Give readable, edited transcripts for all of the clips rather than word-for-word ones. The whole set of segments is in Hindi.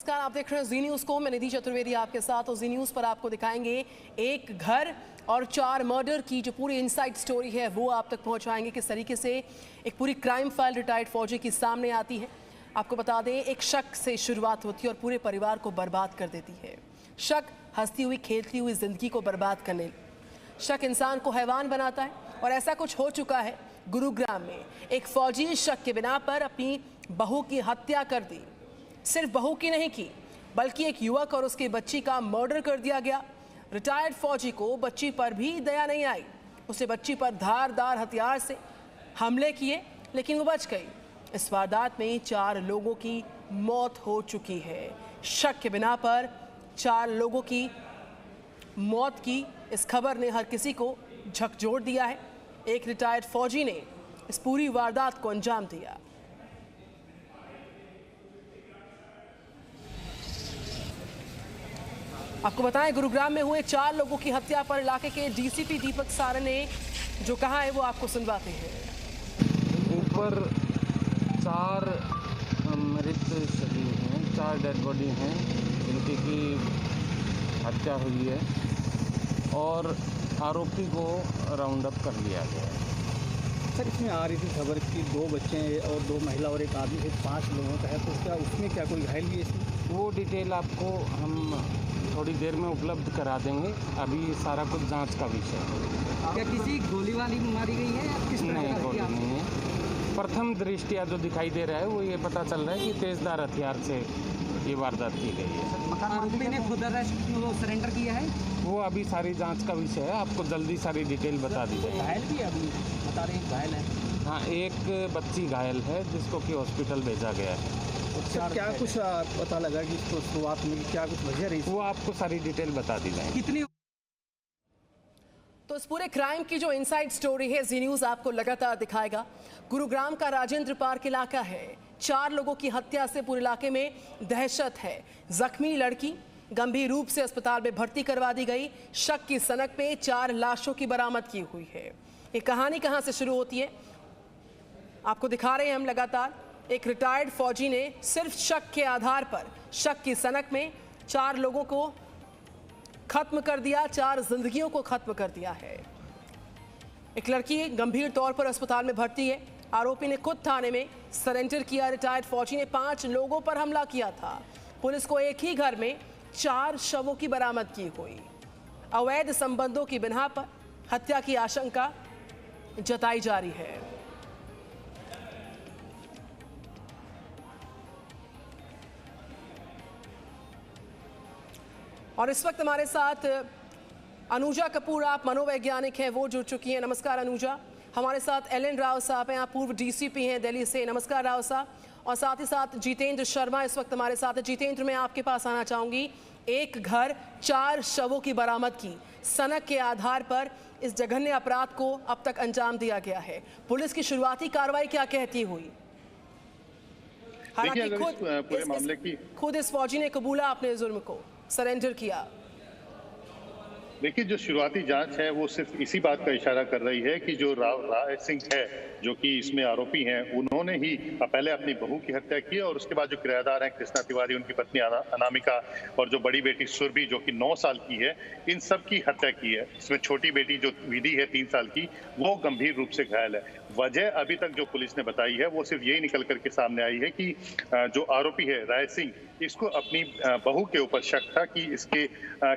नमस्कार, आप देख रहे हैं जी न्यूज़ को। मैं निधि चतुर्वेदी आपके साथ और जी न्यूज़ पर आपको दिखाएंगे एक घर और 4 मर्डर की जो पूरी इनसाइड स्टोरी है वो आप तक पहुंचाएंगे। किस तरीके से एक पूरी क्राइम फाइल रिटायर्ड फौजी की सामने आती है। आपको बता दें, एक शक से शुरुआत होती है और पूरे परिवार को बर्बाद कर देती है। शक हंसती हुई खेलती हुई जिंदगी को बर्बाद करने, शक इंसान को हैवान बनाता है और ऐसा कुछ हो चुका है गुरुग्राम में। एक फौजी शक के बिना पर अपनी बहू की हत्या कर दी। सिर्फ बहू की नहीं की, बल्कि एक युवक और उसकी बच्ची का मर्डर कर दिया गया। रिटायर्ड फौजी को बच्ची पर भी दया नहीं आई। उसने बच्ची पर धारदार हथियार से हमले किए, लेकिन वो बच गई। इस वारदात में 4 लोगों की मौत हो चुकी है। शक के बिना पर 4 लोगों की मौत की इस खबर ने हर किसी को झकझोर दिया है। एक रिटायर्ड फौजी ने इस पूरी वारदात को अंजाम दिया। आपको बताएं, गुरुग्राम में हुए 4 लोगों की हत्या पर इलाके के डीसीपी दीपक सारण ने जो कहा है वो आपको सुनवाते हैं। ऊपर 4 मृत शरीर हैं, 4 डेड बॉडी हैं जिनकी की हत्या हुई है और आरोपी को राउंड अप कर लिया गया है। सर, इसमें आ रही थी खबर कि 2 बच्चे और 2 महिला और एक आदमी से 5 लोगों का है, तो क्या उसमें क्या कोई घायल भी है इसमें? वो डिटेल आपको हम थोड़ी देर में उपलब्ध करा देंगे। अभी सारा कुछ जांच का विषय है। क्या किसी गोली वाली मारी गई है या किस तरह? नहीं, गोली नहीं है। प्रथम दृष्टिया जो दिखाई दे रहा है वो ये पता चल रहा है कि तेजधार हथियार से ये वारदात की गई है। आरोपी ने खुद सरेंडर किया है। वो अभी सारी जांच का विषय है, आपको जल्दी सारी डिटेल बता दी जाएगी। घायल भी अभी बता रहे हैं, घायल है। हाँ, एक बच्ची घायल है जिसको कि हॉस्पिटल भेजा गया है। तो क्या कुछ पता लगा कि इसको शुरुआत में क्या कुछ वजह रही? वो आपको सारी डिटेल बता दी जाएगी। कितनी? तो इस पूरे क्राइम की जो इनसाइड स्टोरी है जी न्यूज़ आपको लगातार दिखाएगा। गुरुग्राम का राजेंद्र पार्क इलाका है। 4 लोगों की हत्या से पूरे इलाके में दहशत है। जख्मी लड़की गंभीर रूप से अस्पताल में भर्ती करवा दी गई। शक की सनक में 4 लाशों की बरामद की हुई है। ये कहानी कहां से शुरू होती है आपको दिखा रहे हैं हम लगातार। एक रिटायर्ड फौजी ने सिर्फ शक के आधार पर, शक की सनक में 4 लोगों को खत्म कर दिया, 4 जिंदगियों को खत्म कर दिया है। एक लड़की गंभीर तौर पर अस्पताल में भर्ती है। आरोपी ने खुद थाने में सरेंडर किया। रिटायर्ड फौजी ने 5 लोगों पर हमला किया था। पुलिस को एक ही घर में 4 शवों की बरामद की हुई। अवैध संबंधों की बिना पर हत्या की आशंका जताई जा रही है। और इस वक्त हमारे साथ अनुजा कपूर, आप मनोवैज्ञानिक हैं, वो जुड़ चुकी हैं। नमस्कार अनुजा। हमारे साथ एलन राव साहब हैं, आप पूर्व डीसीपी हैं दिल्ली से। नमस्कार राव साहब। और साथ ही साथ जितेंद्र शर्मा इस वक्त हमारे साथ है। जितेंद्र, मैं आपके पास आना चाहूँगी। एक घर 4 शवों की बरामद की सनक के आधार पर इस जघन्य अपराध को अब तक अंजाम दिया गया है। पुलिस की शुरुआती कार्रवाई क्या कहती हुई? हालांकि खुद इस फौजी ने कबूला अपने जुर्म को, सरेंडर किया। देखिए, जो शुरुआती जांच है वो सिर्फ इसी बात का इशारा कर रही है कि जो राय सिंह है, जो कि इसमें आरोपी हैं, उन्होंने ही पहले अपनी बहू की हत्या की और उसके बाद जो किराएदार हैं कृष्णा तिवारी, उनकी पत्नी अनामिका और जो बड़ी बेटी सुरभि जो कि 9 साल की है, इन सब की हत्या की है। इसमें छोटी बेटी जो विधि है 3 साल की, वो गंभीर रूप से घायल है। वजह अभी तक जो पुलिस ने बताई है वो सिर्फ यही निकल करके सामने आई है कि जो आरोपी है राय सिंह, इसको अपनी बहू के ऊपर शक था कि इसके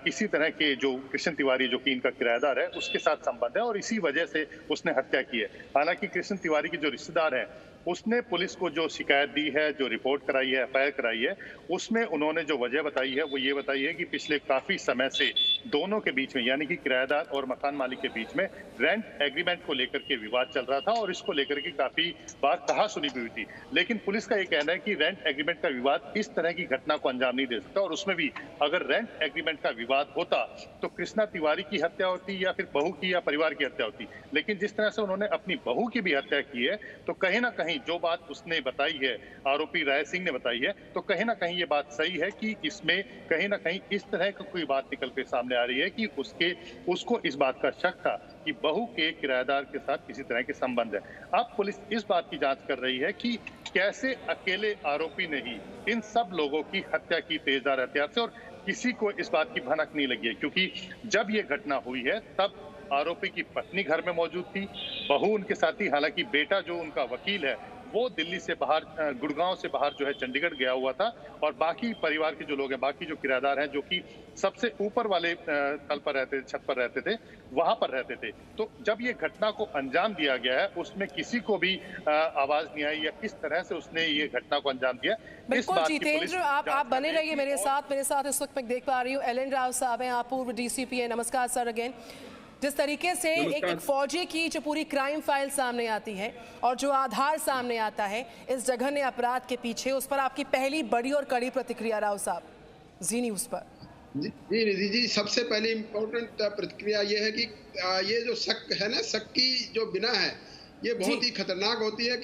किसी तरह के जो कृष्ण तिवारी जो कि इनका किराएदार है उसके साथ संबंध है और इसी वजह से उसने हत्या की है। हालांकि कृष्ण तिवारी के जो रिश्तेदार हैं उसने पुलिस को जो शिकायत दी है, जो रिपोर्ट कराई है, एफआईआर कराई है, उसमें उन्होंने जो वजह बताई है वो ये बताई है कि पिछले काफी समय से दोनों के बीच में, यानी कि किराएदार और मकान मालिक के बीच में रेंट एग्रीमेंट को लेकर के विवाद चल रहा था और इसको लेकर के काफी बार कहासुनी भी हुई थी। लेकिन पुलिस का ये कहना है कि रेंट एग्रीमेंट का विवाद इस तरह की घटना को अंजाम नहीं दे सकता और उसमें भी अगर रेंट एग्रीमेंट का विवाद होता तो कृष्णा तिवारी की हत्या होती या फिर बहू की या परिवार की हत्या होती। लेकिन जिस तरह से उन्होंने अपनी बहू की भी हत्या की है, तो कहीं ना कहीं जो बात उसने बताई है, आरोपी राय सिंह ने बताई है, तो कहीं ना कहीं ये बात सही है कि इसमें कहीं ना कहीं इस तरह की कोई बात निकल के सामने सामने आ रही है कि उसको इस बात का शक था कि बहू के किराएदार के साथ किसी तरह के संबंध है। अब पुलिस इस बात की जांच कर रही है कि कैसे अकेले आरोपी ने ही इन सब लोगों की हत्या की तेजधार हथियार से, और किसी को इस बात की भनक नहीं लगी है, क्योंकि जब ये घटना हुई है तब आरोपी की पत्नी घर में मौजूद थी, बहू उनके साथ थी। हालांकि बेटा जो उनका वकील है वो दिल्ली से बाहर, गुड़गांव से बाहर जो है चंडीगढ़ गया हुआ था, और बाकी परिवार के जो लोग हैं, बाकी जो किराएदार हैं जो कि सबसे ऊपर वाले तल पर रहते, छत पर रहते थे, वहां पर रहते थे। तो जब ये घटना को अंजाम दिया गया है उसमें किसी को भी आवाज नहीं आई या किस तरह से उसने ये घटना को अंजाम दिया। बिल्कुल जितेंद्र, आप बने रहिए मेरे साथ इस वक्त मैं देख पा रही हूँ एल.एन. राव साहब हैं, आप पूर्व डीसीपी हैं। नमस्कार सर अगेन। जिस तरीके से एक फौजी की जो पूरी क्राइम फाइल सामने आती है और जो आधार सामने आता है इस जघन्य अपराध के पीछे, उस पर आपकी पहली बड़ी और कड़ी प्रतिक्रिया राव साहब जी न्यूज़ पर। जी निधि जी, सबसे पहली इम्पोर्टेंट प्रतिक्रिया ये है कि ये जो शक है ना, शक की जो बिना है ये बहुत ही खतरनाक होती है।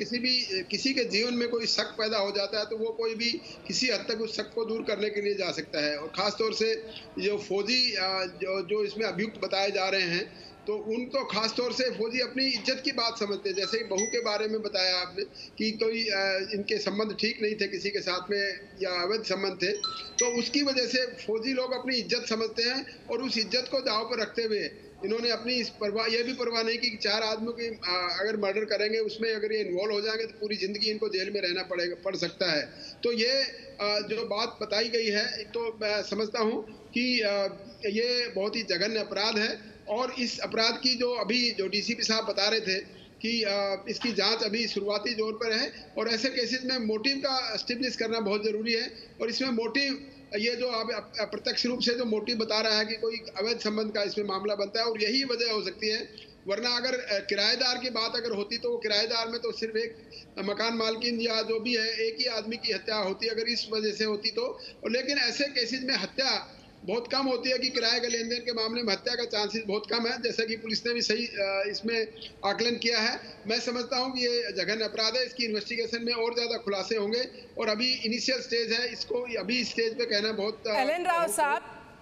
किसी के जीवन में कोई शक पैदा हो जाता है तो वो कोई भी किसी हद तक उस शक को दूर करने के लिए जा सकता है। और खास तौर से जो फौजी जो इसमें अभियुक्त बताए जा रहे हैं, तो उनको खास तौर से फौजी अपनी इज्जत की बात समझते हैं। जैसे कि बहू के बारे में बताया आपने कि कोई इनके संबंध ठीक नहीं थे किसी के साथ में या अवैध संबंध थे, तो उसकी वजह से फौजी लोग अपनी इज्जत समझते हैं और उस इज्जत को दांव पर रखते हुए इन्होंने अपनी इस परवाह, ये भी परवाह नहीं की कि 4 आदमियों की अगर मर्डर करेंगे उसमें अगर ये इन्वॉल्व हो जाएंगे तो पूरी जिंदगी इनको जेल में रहना पड़ सकता है। तो ये जो बात बताई गई है, तो मैं समझता हूँ कि ये बहुत ही जघन्य अपराध है। और इस अपराध की जो डीसीपी साहब बता रहे थे कि इसकी जांच अभी शुरुआती दौर पर है, और ऐसे केसेस में मोटिव का एस्टेब्लिश करना बहुत जरूरी है। और इसमें मोटिव, ये जो आप अप्रत्यक्ष रूप से जो मोटिव बता रहा है कि कोई अवैध संबंध का इसमें मामला बनता है, और यही वजह हो सकती है। वरना अगर किराएदार की बात अगर होती तो वो किराएदार में तो सिर्फ एक मकान मालकिन या जो भी है एक ही आदमी की हत्या होती अगर इस वजह से होती तो। लेकिन ऐसे केसेस में हत्या बहुत कम होती है कि किराए के लेन देन के मामले में हत्या का चांसेस बहुत कम है, जैसा कि पुलिस ने भी सही इसमें आकलन किया है। मैं समझता हूं कि ये जघन्य अपराध है, इसकी इन्वेस्टिगेशन में और ज्यादा खुलासे होंगे, और अभी इनिशियल स्टेज है, इसको अभी स्टेज पे कहना बहुत।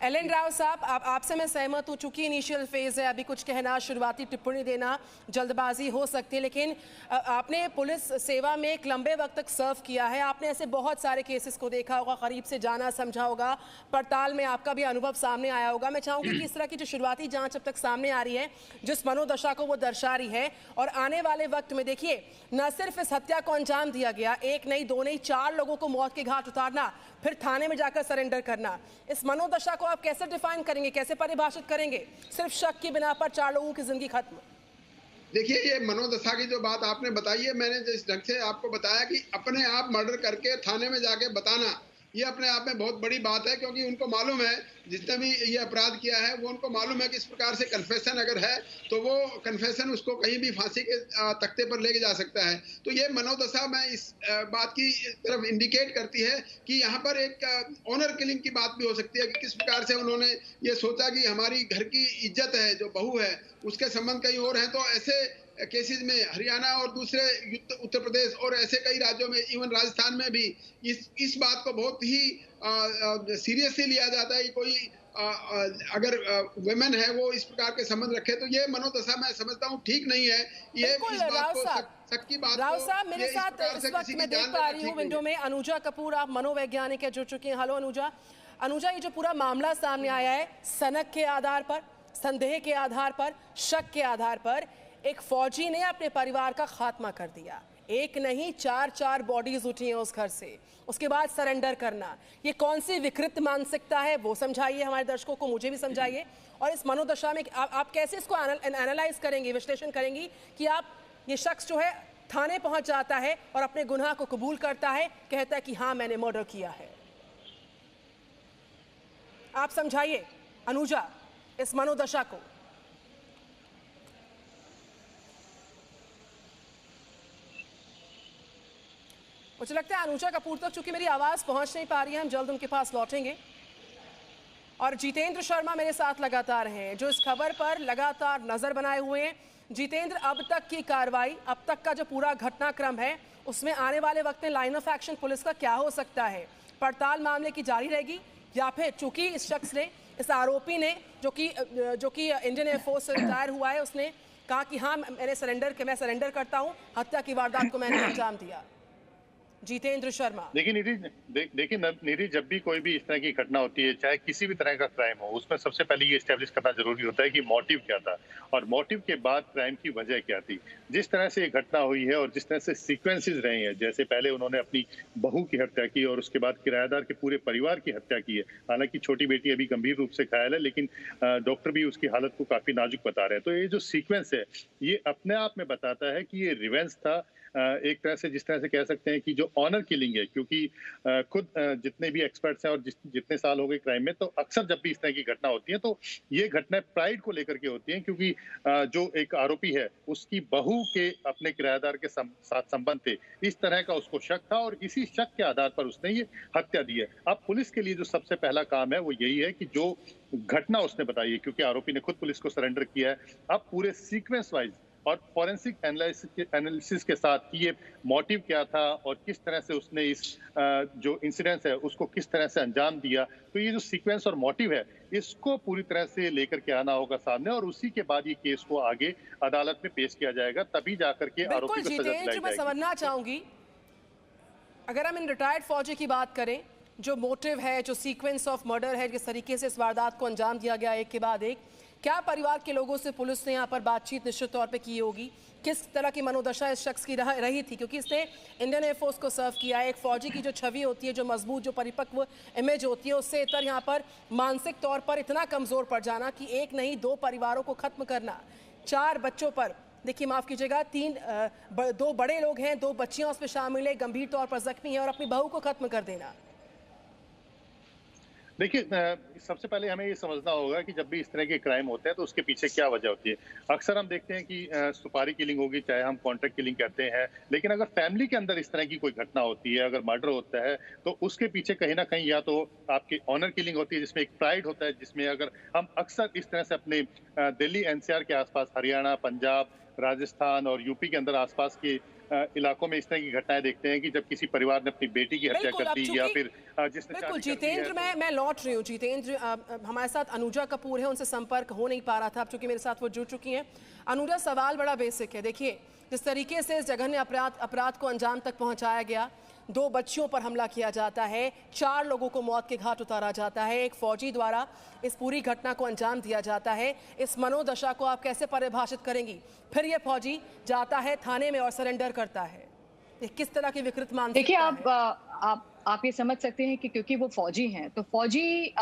एल.एन. राव साहब, आपसे मैं सहमत हूँ, चूंकि इनिशियल फेज है, अभी कुछ कहना, शुरुआती टिप्पणी देना जल्दबाजी हो सकती है, लेकिन आपने पुलिस सेवा में एक लंबे वक्त तक सर्व किया है, आपने ऐसे बहुत सारे केसेस को देखा होगा, करीब से जाना समझा होगा, पड़ताल में आपका भी अनुभव सामने आया होगा। मैं चाहूँगी कि इस तरह की जो शुरुआती जाँच अब तक सामने आ रही है, जिस मनोदशा को वो दर्शा रही है, और आने वाले वक्त में देखिए न सिर्फ इस हत्या को अंजाम दिया गया, 1 नहीं 2 नहीं 4 लोगों को मौत के घाट उतारना, फिर थाने में जाकर सरेंडर करना, इस मनोदशा को आप कैसे डिफाइन करेंगे, कैसे परिभाषित करेंगे? सिर्फ शक की बिना पर 4 लोगों की जिंदगी खत्म। देखिए, ये मनोदशा की जो बात आपने बताई है, मैंने जिस ढंग से आपको बताया कि अपने आप मर्डर करके थाने में जाके बताना, ये अपने आप में बहुत बड़ी बात है, क्योंकि उनको मालूम है, जिसने भी ये अपराध किया है वो उनको मालूम है कि इस प्रकार से कन्फेशन अगर है तो वो कन्फेशन उसको कहीं भी फांसी के तख्ते पर लेके जा सकता है। तो ये मनोदशा में इस बात की तरफ इंडिकेट करती है कि यहाँ पर एक ऑनर किलिंग की बात भी हो सकती है कि किस प्रकार से उन्होंने ये सोचा कि हमारी घर की इज्जत है, जो बहू है उसके संबंध कहीं और हैं। तो ऐसे केसेस में हरियाणा और दूसरे उत्तर प्रदेश और ऐसे कई राज्यों में, इवन राजस्थान में भी इस बात को बहुत ही सीरियसली लिया जाता है कि कोई अगर वुमेन है वो इस प्रकार के संबंध रखे, तो ये मनोदशा मैं समझता हूँ ठीक नहीं है। ये इस बात को शक की बात। राव साहब, मेरे साथ इस वक्त मैं देख पा रही हूँ विंडो में अनुजा कपूर, आप मनोवैज्ञानिक है, जुड़ चुकी हैं। हेलो अनुजा, ये जो पूरा मामला सामने आया है, सनक के आधार पर, संदेह के आधार पर, शक के आधार पर एक फौजी ने अपने परिवार का खात्मा कर दिया, 1 नहीं 4 बॉडीज उठी हैं उस घर से, उसके बाद सरेंडर करना, ये कौन सी विकृत मानसिकता है वो समझाइए हमारे दर्शकों को, मुझे भी समझाइए। और इस मनोदशा में आप कैसे इसको एनालाइज करेंगी, विश्लेषण करेंगी कि आप ये शख्स जो है थाने पहुंच जाता है और अपने गुनाह को कबूल करता है, कहता है कि हाँ मैंने मर्डर किया है। आप समझाइए अनुजा इस मनोदशा को। मुझे लगता है अनुजा कपूर तक चूंकि मेरी आवाज़ पहुंच नहीं पा रही है, हम जल्द उनके पास लौटेंगे। और जितेंद्र शर्मा मेरे साथ लगातार हैं, जो इस खबर पर लगातार नज़र बनाए हुए हैं। जितेंद्र, अब तक की कार्रवाई, अब तक का जो पूरा घटनाक्रम है, उसमें आने वाले वक्त में लाइन ऑफ एक्शन पुलिस का क्या हो सकता है? पड़ताल मामले की जारी रहेगी या फिर चूंकि इस शख्स ने इस आरोपी ने जो कि इंडियन एयरफोर्स से रिटायर हुआ है, उसने कहा कि हाँ मैं सरेंडर करता हूँ, हत्या की वारदात को मैंने अंजाम दिया। जितेंद्र शर्मा। देखिए निधि, जब भी कोई भी इस तरह की घटना होती है, चाहे किसी भी तरह का क्राइम हो, उसमें सबसे पहले ये एस्टेब्लिश करना जरूरी होता है कि मोटिव क्या था और मोटिव के बाद क्राइम की वजह क्या थी। जिस तरह से ये घटना हुई है और जिस तरह से सीक्वेंसेस रहे हैं, जैसे पहले उन्होंने अपनी बहू की हत्या की और उसके बाद किराएदार के पूरे परिवार की हत्या की है। हालांकि छोटी बेटी अभी गंभीर रूप से घायल है, लेकिन डॉक्टर भी उसकी हालत को काफी नाजुक बता रहे हैं। तो ये जो सीक्वेंस है, ये अपने आप में बताता है कि ये रिवेंज था, एक तरह से जिस तरह से कह सकते हैं कि जो ऑनर किलिंग है, क्योंकि खुद जितने भी एक्सपर्ट्स हैं और जितने साल हो गए क्राइम में, तो अक्सर जब भी इस तरह की घटना होती है तो ये घटनाएं प्राइड को लेकर के होती हैं, क्योंकि जो एक आरोपी है उसकी बहू के अपने किराएदार के साथ संबंध थे, इस तरह का उसको शक था और इसी शक के आधार पर उसने ये हत्या दी है। अब पुलिस के लिए जो सबसे पहला काम है वो यही है कि जो घटना उसने बताई है, क्योंकि आरोपी ने खुद पुलिस को सरेंडर किया है, अब पूरे सीक्वेंस वाइज और फॉरेंसिक एनालिसिस के साथ कि ये मोटिव क्या था और किस तरह से उसने इस जो इंसिडेंट है उसको किस तरह से अंजाम दिया, तो ये जो सीक्वेंस और मोटिव है इसको पूरी तरह से लेकर के आना होगा सामने और उसी के बाद ये केस को आगे अदालत में पेश किया जाएगा, तभी जाकर के आरोपी को सजा दिलाई जाएगी। मैं समझना चाहूंगी, अगर हम इन रिटायर्ड फौजी की बात करें, जो मोटिव है, जो सीक्वेंस ऑफ मर्डर है, जिस तरीके से इस वारदात को अंजाम दिया गया एक के बाद एक, क्या परिवार के लोगों से पुलिस ने यहाँ पर बातचीत निश्चित तौर पे की होगी? किस तरह की मनोदशा इस शख्स की रही थी? क्योंकि इसने इंडियन एयरफोर्स को सर्व किया है। एक फौजी की जो छवि होती है, जो मजबूत, जो परिपक्व इमेज होती है, उससे इतर यहाँ पर मानसिक तौर पर इतना कमजोर पड़ जाना कि एक नहीं 2 परिवारों को खत्म करना, 4 बच्चों पर, देखिए माफ कीजिएगा, 2 बड़े लोग हैं, 2 बच्चियां उसमें शामिल है, गंभीर तौर पर जख्मी है, और अपनी बहू को खत्म कर देना। देखिए, सबसे पहले हमें ये समझना होगा कि जब भी इस तरह के क्राइम होते हैं तो उसके पीछे क्या वजह होती है। अक्सर हम देखते हैं कि सुपारी किलिंग होगी, चाहे हम कॉन्ट्रैक्ट किलिंग कहते हैं, लेकिन अगर फैमिली के अंदर इस तरह की कोई घटना होती है, अगर मर्डर होता है, तो उसके पीछे कहीं ना कहीं या तो आपकी ऑनर किलिंग होती है जिसमें एक प्राइड होता है, जिसमें अगर हम अक्सर इस तरह से अपने दिल्ली एनसीआर के आसपास, हरियाणा, पंजाब, राजस्थान और यूपी के अंदर आसपास के इलाकों में इस तरह की घटनाएं देखते हैं कि जब किसी परिवार ने अपनी बेटी की हत्या कर दी या फिर जिसने बिल्कुल जितेंद्र, मैं लौट रही हूँ। जितेंद्र, हमारे साथ अनुजा कपूर है, उनसे संपर्क हो नहीं पा रहा था, अब चूंकि मेरे साथ वो जुड़ चुकी हैं। अनुजा, सवाल बड़ा बेसिक है। देखिए, जिस तरीके से इस जघन्य अपराध को अंजाम तक पहुंचाया गया, 2 बच्चियों पर हमला किया जाता है, 4 लोगों को मौत के घाट उतारा जाता है, एक फौजी द्वारा इस पूरी घटना को अंजाम दिया जाता है, इस मनोदशा को आप कैसे परिभाषित करेंगी? फिर ये फौजी जाता है थाने में और सरेंडर करता है, किस तरह की विकृत मानसिकता? देखिए, आप ये समझ सकते हैं कि क्योंकि वो फौजी हैं, तो फौजी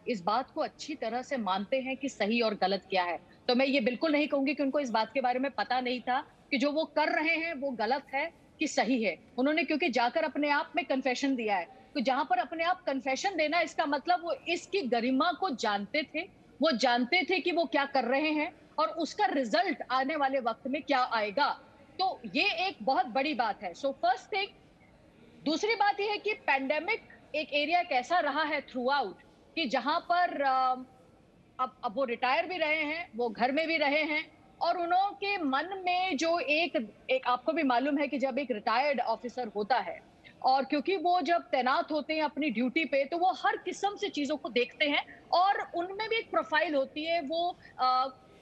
इस बात को अच्छी तरह से मानते हैं कि सही और गलत क्या है। तो मैं ये बिल्कुल नहीं कहूंगी कि उनको इस बात के बारे में पता नहीं था कि जो वो कर रहे हैं वो गलत है कि सही है। उन्होंने क्योंकि जाकर अपने आप में कन्फेशन दिया है, तो जहां पर अपने आप कन्फेशन देना, इसका मतलब वो इसकी गरिमा को जानते थे, वो जानते थे कि वो क्या कर रहे हैं और उसका रिजल्ट आने वाले वक्त में क्या आएगा। तो ये एक बहुत बड़ी बात है। So first thing. दूसरी बात यह है कि पैंडेमिक एक एरिया कैसा रहा है थ्रू आउट, कि जहां पर अब वो रिटायर भी रहे हैं, वो घर में भी रहे हैं, और उनके मन में जो एक आपको भी मालूम है कि जब एक रिटायर्ड ऑफिसर होता है और क्योंकि वो जब तैनात होते हैं अपनी ड्यूटी पे, तो वो हर किस्म से चीजों को देखते हैं और उनमें भी एक प्रोफाइल होती है। वो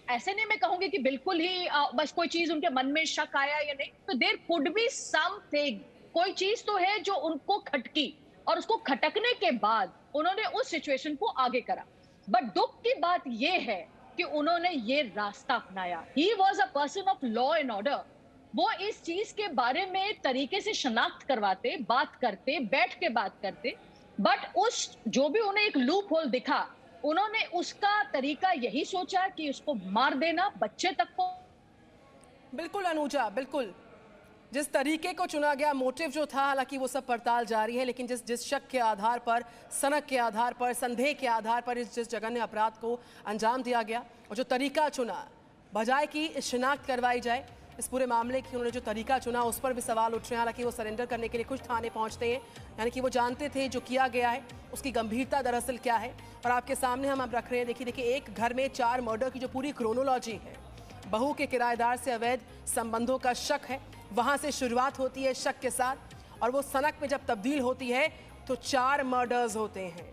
ऐसे नहीं मैं कहूंगी कि बिल्कुल ही बस कोई चीज उनके मन में शक आया या नहीं, तो देयर कुड बी समथिंग, कोई चीज तो है जो उनको खटकी, और उसको खटकने के बाद उन्होंने उस सिचुएशन को आगे करा। बट दुख की बात यह है कि उन्होंने ये रास्ता अपनाया। He was a person of law and order. वो इस चीज के बारे में तरीके से शनाख्त करवाते, बात करते, बैठ के बात करते, बट उस जो भी उन्हें एक लूप होल दिखा, उन्होंने उसका तरीका यही सोचा कि उसको मार देना, बच्चे तक को। बिल्कुल अनुजा, बिल्कुल जिस तरीके को चुना गया, मोटिव जो था, हालांकि वो सब पड़ताल जारी है, लेकिन जिस शक के आधार पर, सनक के आधार पर, संदेह के आधार पर जिस जघन्य अपराध को अंजाम दिया गया और जो तरीका चुना, बजाय कि शिनाख्त करवाई जाए इस पूरे मामले की, उन्होंने जो तरीका चुना उस पर भी सवाल उठ रहे हैं। हालांकि वो सरेंडर करने के लिए कुछ थाने पहुंचते हैं, यानी कि वो जानते थे जो किया गया है उसकी गंभीरता दरअसल क्या है, और आपके सामने हम अब रख रहे हैं। देखिए, एक घर में 4 मर्डर की जो पूरी क्रोनोलॉजी है, बहू के किराएदार से अवैध संबंधों का शक है, वहां से शुरुआत होती है शक के साथ, और वो सनक में जब तब्दील होती है तो 4 मर्डर्स होते हैं।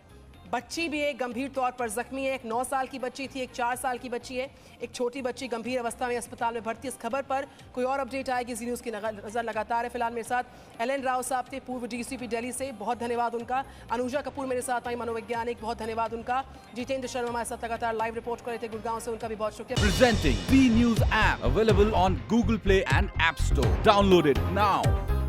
बच्ची भी एक गंभीर तौर पर जख्मी है। एक 9 साल की बच्ची थी, एक 4 साल की बच्ची है। एक छोटी बच्ची गंभीर अवस्था में अस्पताल में भर्ती। इस खबर पर कोई और अपडेट आएगी जी न्यूज़ की नजर लगातार है। फिलहाल मेरे साथ एलएन राव साहब थे, पूर्व डीसीपी दिल्ली से, बहुत धन्यवाद उनका। अनुजा कपूर मेरे साथ आई, मनोवैज्ञानिक, बहुत धन्यवाद उनका। जितेंद्र शर्मा हमारे साथ लगातार लाइव रिपोर्ट कर रहे थे गुड़गांव से, उनका भी बहुत शुक्रिया। Presenting B News app available on Google Play and App Store. Download it now.